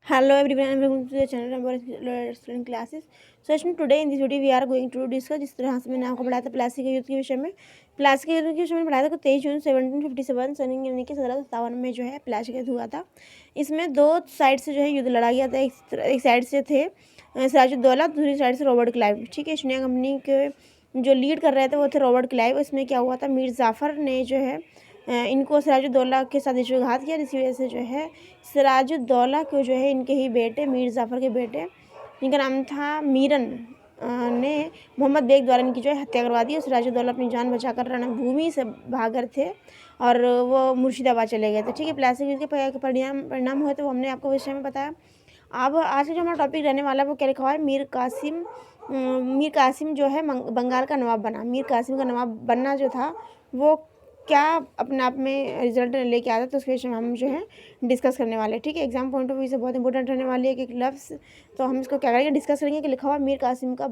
Hello everyone and welcome to the channel number student classes. So today in this video we are going to discuss जिस तरह से मैंने आपको पढ़ाया था प्लासी के युद्ध के विषय में। प्लासी के युद्ध के विषय में पढ़ाया था कि 23 जून 1757 सन यानी कि 1757 में जो है प्लासी का युद्ध हुआ था। इसमें दो साइड से जो है युद्ध लड़ा गया था। एक साइड से थे सिराजुद्दौला, दूसरी साइड से रॉबर्ट क्लाइव। ठीक है, ईस्ट इंडिया कंपनी के जो लीड कर रहे थे वो थे रॉबर्ट क्लाइव। इसमें क्या हुआ था, मीर जाफ़र ने जो है इनको सिराजुद्दौला के साथ विश्वासघात किया। इसी वजह से जो है सिराजुद्दौला को जो है इनके ही बेटे मीर जाफ़र के बेटे जिनका नाम था मीरन ने मोहम्मद बेग द्वारा इनकी जो है हत्या करवा दी। सिराजुद्दौला अपनी जान बचाकर रणभूमि से भागर थे और वो मुर्शिदाबाद चले गए थे। ठीक है, प्लासी युद्ध के परिणाम हुए तो वो हमने आपको विषय में बताया। अब आज का जो हमारा टॉपिक रहने वाला है वो क्या लिखा हुआ है, मीर कासिम जो है बंगाल का नवाब बना। मीर कासिम का नवाब बनना जो था वो क्या अपने आप में रिजल्ट लेके आता है, तो उसके विषय में हम जो है डिस्कस करने वाले हैं। ठीक है, एग्जाम पॉइंट ऑफ व्यू से बहुत इंपॉर्टेंट रहने वाली है कि एक लफ्ज़, तो हम इसको क्या करेंगे, डिस्कस करेंगे कि लिखा हुआ मीर कासिम का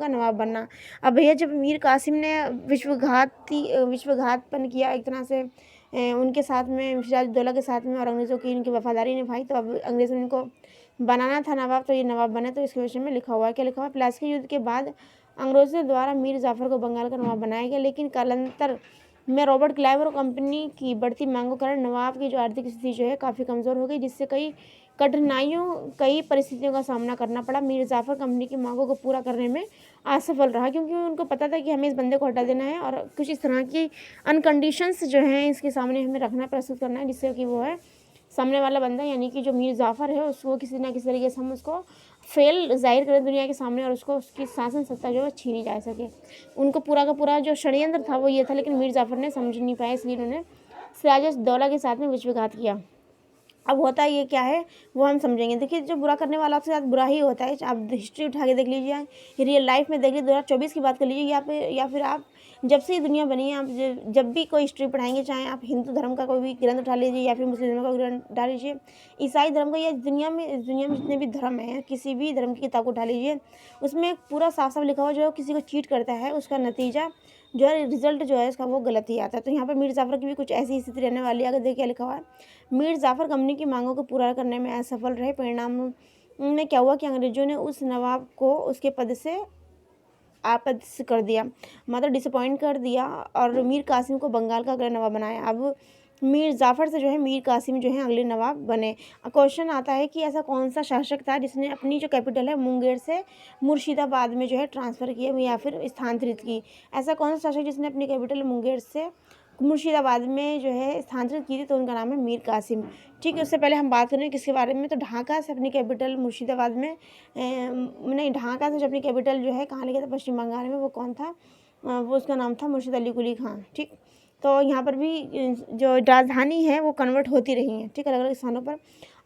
नवाब बनना। अब भैया जब मीर कासिम ने विश्वघातपन किया एक तरह से उनके साथ में, सिराजुद्दौला के साथ में, और अंग्रेज़ों की इनकी वफादारी निभाई, तो अब अंग्रेज़ों ने इनको बनाना था नवाब, तो ये नवाब बने। तो इसके विषय में लिखा हुआ है, क्या लिखा हुआ है, प्लासी के युद्ध के बाद अंग्रेज़ों द्वारा मीर जाफ़र को बंगाल का नवाब बनाया गया, लेकिन कालांतर में रॉबर्ट क्लाइव और कंपनी की बढ़ती मांगों के कारण नवाब की जो आर्थिक स्थिति जो है काफ़ी कमज़ोर हो गई, जिससे कई परिस्थितियों का सामना करना पड़ा। मीर जाफ़र कंपनी की मांगों को पूरा करने में असफल रहा, क्योंकि उनको पता था कि हमें इस बंदे को हटा देना है और कुछ इस तरह की अनकंडीशंस जो हैं इसके सामने हमें रखना, प्रस्तुत करना है, जिससे कि वो है सामने वाला बंदा यानी कि जो मीर जाफ़र है उसको किसी ना किसी तरीके से हम उसको फेल जाहिर करें दुनिया के सामने और उसको उसकी शासन सत्ता जो है छीनी जा सके। उनको पूरा का पूरा जो षड्यंत्र था वो ये था, लेकिन मीर जाफ़र ने समझ नहीं पाया, इसलिए उन्होंने सिराजुद्दौला के साथ में विश्वासघात किया। अब होता ये क्या है वो हम समझेंगे। देखिए, जो बुरा करने वाला आपके साथ बुरा ही होता है। आप हिस्ट्री उठा के देख लीजिए, रियल लाइफ में देख लीजिए, 2024 की बात कर लीजिए, या फिर आप जब से ये दुनिया बनी है, आप जब भी कोई हिस्ट्री पढ़ाएंगे, चाहे आप हिंदू धर्म का कोई भी ग्रंथ उठा लीजिए या फिर मुस्लिम धर्म का ग्रंथ उठा लीजिए, ईसाई धर्म का, या दुनिया में जितने भी धर्म हैं, किसी भी धर्म की किताब को उठा लीजिए, उसमें पूरा साफ साफ लिखा हुआ जो किसी को चीट करता है उसका नतीजा जो है, रिजल्ट जो है इसका वो गलत ही आता है। तो यहाँ पर मीर जाफ़र की भी कुछ ऐसी स्थिति रहने वाली है। अगर देखिए लिखा हुआ है, मीर जाफ़र कंपनी की मांगों को पूरा करने में असफल रहे। परिणाम में क्या हुआ कि अंग्रेजों ने उस नवाब को उसके पद से आपत्ति कर दिया, मतलब डिसअपॉइंट कर दिया, और मीर कासिम को बंगाल का अगला नवाब बनाया। अब मीर जाफ़र से जो है मीर कासिम जो है अगले नवाब बने। क्वेश्चन आता है कि ऐसा कौन सा शासक था जिसने अपनी जो कैपिटल है मुंगेर से मुर्शिदाबाद में जो है ट्रांसफ़र किया या फिर स्थानांतरित की। ऐसा कौन सा शासक जिसने अपनी कैपिटल मुंगेर से मुर्शिदाबाद में जो है स्थानांतरित की थी, तो उनका नाम है मीर कासिम। ठीक है, उससे पहले हम बात करें किसके बारे में, तो ढाका से अपनी कैपिटल मुर्शिदाबाद में नहीं, ढाका से जो अपनी कैपिटल जो है कहाँ ले गया था, पश्चिम बंगाल में। वो कौन था, वो उसका नाम था मुर्शिद अली कुली खां। ठीक, तो यहाँ पर भी जो राजधानी है वो कन्वर्ट होती रही है, ठीक, अलग अलग स्थानों पर।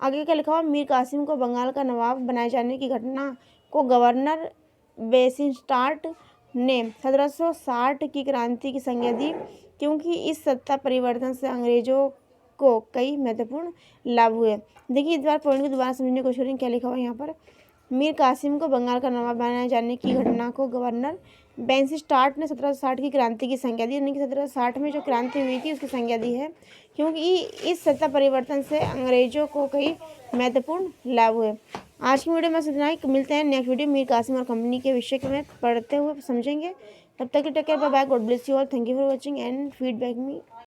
आगे क्या लिखा हुआ, मीर कासिम को बंगाल का नवाब बनाए जाने की घटना को गवर्नर बेसिस्टार्ट ने 1760 की क्रांति की संज्ञा दी, क्योंकि इस सत्ता परिवर्तन से अंग्रेजों को कई महत्वपूर्ण लाभ हुए। देखिए इस बार पॉइंट को दोबारा समझने की कोशिश करें, क्या लिखा हुआ है यहाँ पर, मीर कासिम को बंगाल का नवाब बनाए जाने की घटना को गवर्नर बेसिस्टार्ट ने 1760 की क्रांति की संज्ञा दी, यानी कि 1760 में जो क्रांति हुई थी उसकी संज्ञा दी है, क्योंकि इस सत्ता परिवर्तन से अंग्रेजों को कई महत्वपूर्ण लाभ हुए। आज की वीडियो में इतना ही, मिलते हैं नेक्स्ट वीडियो मीर कासिम और कंपनी के विषय में पढ़ते हुए समझेंगे। तब तक take care, bye bye, God bless you all, thank you for watching and feedback me.